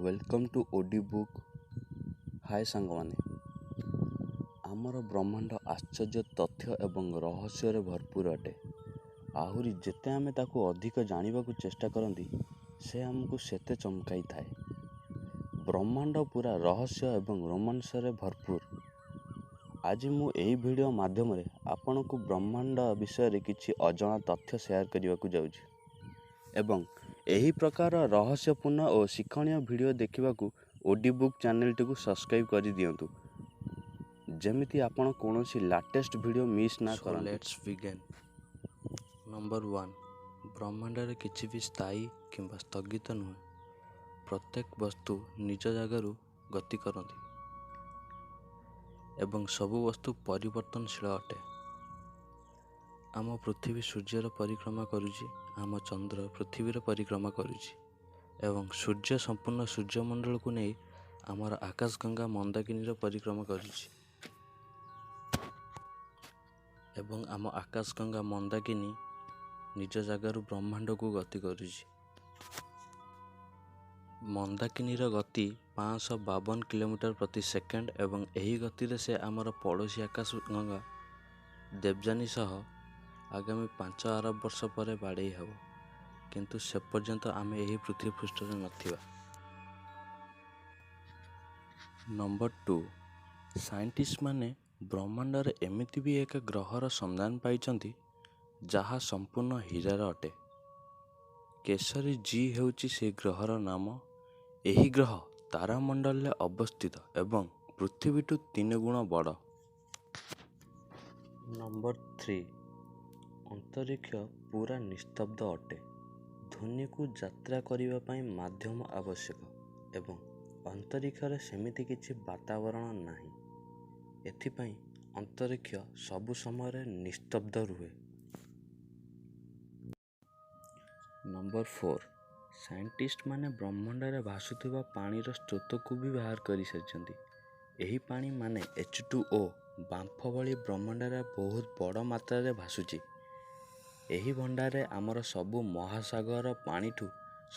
Welcome to ଓଡି book. Hi ସାଙ୍ଗମାନେ, ଆମର ବ୍ରହ୍ମାଣ୍ଡ ଆଶ୍ଚର୍ଯ୍ୟ ତଥ୍ୟ ଏବଂ ରହସ୍ୟରେ ଭରପୁର ଅଟେ। ଆହୁରି ଯେତେ ଆମେ ତାକୁ ଅଧିକ ଜାଣିବାକୁ ଚେଷ୍ଟା କରନ୍ତି, ସେ ଆମକୁ ସେତେ ଚମକାଇଥାଏ। ବ୍ରହ୍ମାଣ୍ଡ ପୁରା ରହସ୍ୟ ଏବଂ ରୋମାଞ୍ଚରେ ଭରପୁର। ଆଜି ମୁଁ ଏହି ଭିଡ଼ିଓ ମାଧ୍ୟମରେ ଆପଣଙ୍କୁ ବ୍ରହ୍ମାଣ୍ଡ ବିଷୟରେ କିଛି ଅଜଣା ତଥ୍ୟ ସେୟାର କରିବାକୁ ଯାଉଛି ଏବଂ ଏହି ପ୍ରକାର ରହସ୍ୟପୂର୍ଣ୍ଣ ଓ ଶିକ୍ଷଣୀୟ ଭିଡ଼ିଓ ଦେଖିବାକୁ ଓଡି ବୁକ୍ ଚ୍ୟାନେଲଟିକୁ ସବସ୍କ୍ରାଇବ୍ କରିଦିଅନ୍ତୁ, ଯେମିତି ଆପଣ କୌଣସି ଲାଟେଷ୍ଟ ଭିଡ଼ିଓ ମିସ୍ ନା କରନ୍ତୁ। Let's begin. ନମ୍ବର 1, ବ୍ରହ୍ମାଣ୍ଡରେ କିଛି ବି ସ୍ଥାୟୀ କିମ୍ବା ସ୍ଥଗିତ ନୁହେଁ। ପ୍ରତ୍ୟେକ ବସ୍ତୁ ନିଜ ଜାଗାରୁ ଗତି କରନ୍ତି ଏବଂ ସବୁ ବସ୍ତୁ ପରିବର୍ତ୍ତନଶୀଳ ଅଟେ। ଆମ ପୃଥିବୀ ସୂର୍ଯ୍ୟର ପରିକ୍ରମା କରୁଛି, ଆମ ଚନ୍ଦ୍ର ପୃଥିବୀର ପରିକ୍ରମା କରୁଛି ଏବଂ ସୂର୍ଯ୍ୟ ସମ୍ପୂର୍ଣ୍ଣ ସୂର୍ଯ୍ୟମଣ୍ଡଳକୁ ନେଇ ଆମର ଆକାଶଗଙ୍ଗା ମନ୍ଦାକିନୀର ପରିକ୍ରମା କରୁଛି ଏବଂ ଆମ ଆକାଶଗଙ୍ଗା ମନ୍ଦାକିନୀ ନିଜ ଜାଗାରୁ ବ୍ରହ୍ମାଣ୍ଡକୁ ଗତି କରୁଛି। ମନ୍ଦାକିନୀର ଗତି 552 କିଲୋମିଟର ପ୍ରତି ସେକେଣ୍ଡ ଏବଂ ଏହି ଗତିରେ ସେ ଆମର ପଡ଼ୋଶୀ ଆକାଶଗଙ୍ଗା ଦେବଯାନୀ ସହ ଆଗାମୀ 5 ଅରବ ବର୍ଷ ପରେ ବାଡ଼େଇ ହେବ, କିନ୍ତୁ ସେ ପର୍ଯ୍ୟନ୍ତ ଆମେ ଏହି ପୃଥିବୀ ପୃଷ୍ଠରେ ନଥିବା। ନମ୍ବର 2, ସାଇଣ୍ଟିଷ୍ଟମାନେ ବ୍ରହ୍ମାଣ୍ଡରେ ଏମିତି ବି ଏକ ଗ୍ରହର ସନ୍ଧାନ ପାଇଛନ୍ତି ଯାହା ସମ୍ପୂର୍ଣ୍ଣ ହୀରାର ଅଟେ। କେଶରୀ ଜି ହେଉଛି ସେହି ଗ୍ରହର ନାମ। ଏହି ଗ୍ରହ ତାରାମଣ୍ଡଳରେ ଅବସ୍ଥିତ ଏବଂ ପୃଥିବୀଠୁ 3 ଗୁଣ ବଡ଼। ନମ୍ବର 3, ଅନ୍ତରିକ୍ଷ ପୁରା ନିସ୍ତବ୍ଧ ଅଟେ। ଧ୍ୱନିକୁ ଯାତ୍ରା କରିବା ପାଇଁ ମାଧ୍ୟମ ଆବଶ୍ୟକ ଏବଂ ଅନ୍ତରିକ୍ଷରେ ସେମିତି କିଛି ବାତାବରଣ ନାହିଁ। ଏଥିପାଇଁ ଅନ୍ତରିକ୍ଷ ସବୁ ସମୟରେ ନିସ୍ତବ୍ଧ ରୁହେ। ନମ୍ବର 4, ସାଇଣ୍ଟିଷ୍ଟମାନେ ବ୍ରହ୍ମାଣ୍ଡରେ ଭାସୁଥିବା ପାଣିର ସ୍ରୋତକୁ ବି ବାହାର କରିସାରିଛନ୍ତି। ଏହି ପାଣି ମାନେ H2O ବାମ୍ଫ ଭଳି ବ୍ରହ୍ମାଣ୍ଡରେ ବହୁତ ବଡ଼ ମାତ୍ରାରେ ଭାସୁଛି। ଏହି ଭଣ୍ଡାରରେ ଆମର ସବୁ ମହାସାଗର ପାଣିଠୁ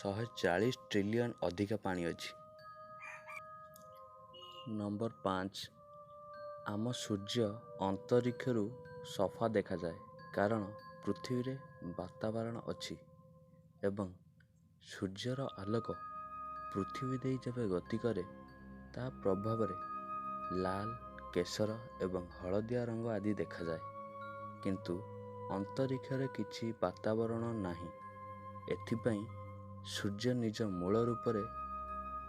140 ଟ୍ରିଲିୟନ ଅଧିକ ପାଣି ଅଛି। ନମ୍ବର 5, ଆମ ସୂର୍ଯ୍ୟ ଅନ୍ତରିକ୍ଷରୁ ସଫା ଦେଖାଯାଏ କାରଣ ପୃଥିବୀରେ ବାତାବରଣ ଅଛି ଏବଂ ସୂର୍ଯ୍ୟର ଆଲୋକ ପୃଥିବୀ ଦେଇ ଯେବେ ଗତି କରେ, ତା ପ୍ରଭାବରେ ଲାଲ, କେଶର ଏବଂ ହଳଦିଆ ରଙ୍ଗ ଆଦି ଦେଖାଯାଏ। କିନ୍ତୁ ଅନ୍ତରିକ୍ଷରେ କିଛି ବାତାବରଣ ନାହିଁ, ଏଥିପାଇଁ ସୂର୍ଯ୍ୟ ନିଜ ମୂଳ ରୂପରେ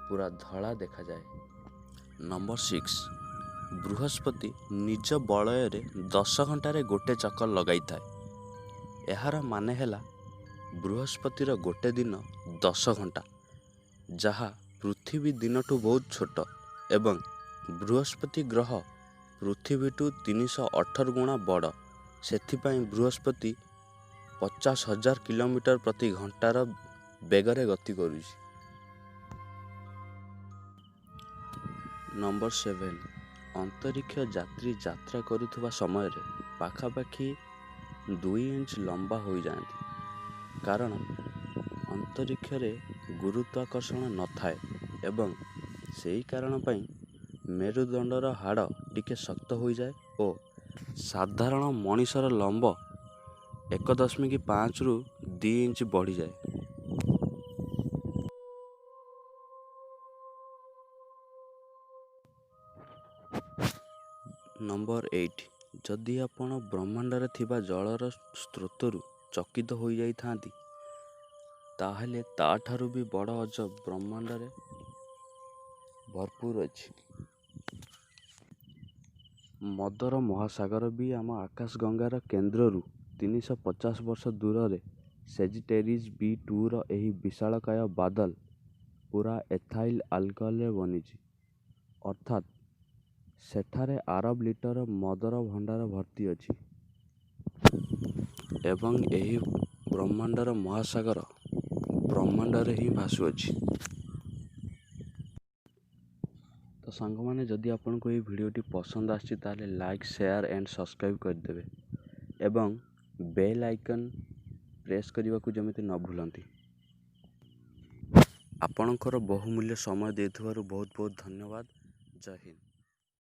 ପୁରା ଧଳା ଦେଖାଯାଏ। ନମ୍ବର 6, ବୃହସ୍ପତି ନିଜ ବଳୟରେ 10 ଘଣ୍ଟାରେ ଗୋଟେ ଚକ୍କର ଲଗାଇଥାଏ। ଏହାର ମାନେ ହେଲା ବୃହସ୍ପତିର ଗୋଟେ ଦିନ 10 ଘଣ୍ଟା, ଯାହା ପୃଥିବୀ ଦିନଠୁ ବହୁତ ଛୋଟ ଏବଂ ବୃହସ୍ପତି ଗ୍ରହ ପୃଥିବୀଠୁ 318 ଗୁଣା ବଡ଼। ସେଥିପାଇଁ ବୃହସ୍ପତି 50,000 କିଲୋମିଟର ପ୍ରତି ଘଣ୍ଟାର ବେଗରେ ଗତି କରୁଛି। ନମ୍ବର 7, ଅନ୍ତରିକ୍ଷ ଯାତ୍ରୀ ଯାତ୍ରା କରୁଥିବା ସମୟରେ ପାଖାପାଖି 2 ଇଞ୍ଚ ଲମ୍ବା ହୋଇଯାଆନ୍ତି, କାରଣ ଅନ୍ତରିକ୍ଷରେ ଗୁରୁତ୍ୱାକର୍ଷଣ ନଥାଏ ଏବଂ ସେହି କାରଣ ପାଇଁ ମେରୁଦଣ୍ଡର ହାଡ଼ ଟିକେ ଶକ୍ତ ହୋଇଯାଏ ଓ ସାଧାରଣ ମଣିଷର ଲମ୍ବ 1.5 ରୁ 2 ଇଞ୍ଚ ବଢ଼ିଯାଏ। ନମ୍ବର 8, ଯଦି ଆପଣ ବ୍ରହ୍ମାଣ୍ଡରେ ଥିବା ଜଳର ସ୍ରୋତରୁ ଚକିତ ହୋଇଯାଇଥାନ୍ତି, ତାହେଲେ ତାଠାରୁ ବି ବଡ଼ ଅଜବ ବ୍ରହ୍ମାଣ୍ଡରେ ଭରପୁର ଅଛି। ମଦର ମହାସାଗର ବି ଆମ ଆକାଶଗଙ୍ଗାର କେନ୍ଦ୍ରରୁ 350 ବର୍ଷ ଦୂରରେ ସେଜିଟେରିଜ୍ B2ର ଏହି ବିଶାଳକାୟ ବାଦଲ ପୁରା ଏଥାଇଲ୍ ଆଲକହଲରେ ବନିଛି, ଅର୍ଥାତ୍ ସେଠାରେ ଆରବ ଲିଟର ମଦର ଭଣ୍ଡାର ଭର୍ତ୍ତି ଅଛି ଏବଂ ଏହି ବ୍ରହ୍ମାଣ୍ଡର ମହାସାଗର ବ୍ରହ୍ମାଣ୍ଡରେ ହିଁ ଭାସୁଅଛି। ତ ସାଙ୍ଗମାନେ, ଯଦି ଆପଣଙ୍କୁ ଏହି ଭିଡ଼ିଓଟି ପସନ୍ଦ ଆସିଛି ତାହେଲେ ଲାଇକ୍, ସେୟାର ଆଣ୍ଡ ସବସ୍କ୍ରାଇବ୍ କରିଦେବେ ଏବଂ ବେଲ୍ ଆଇକନ୍ ପ୍ରେସ୍ କରିବାକୁ ଯେମିତି ନ ଭୁଲନ୍ତି। ଆପଣଙ୍କର ବହୁମୂଲ୍ୟ ସମୟ ଦେଇଥିବାରୁ ବହୁତ ବହୁତ ଧନ୍ୟବାଦ। ଜୟ ହିନ୍ଦ।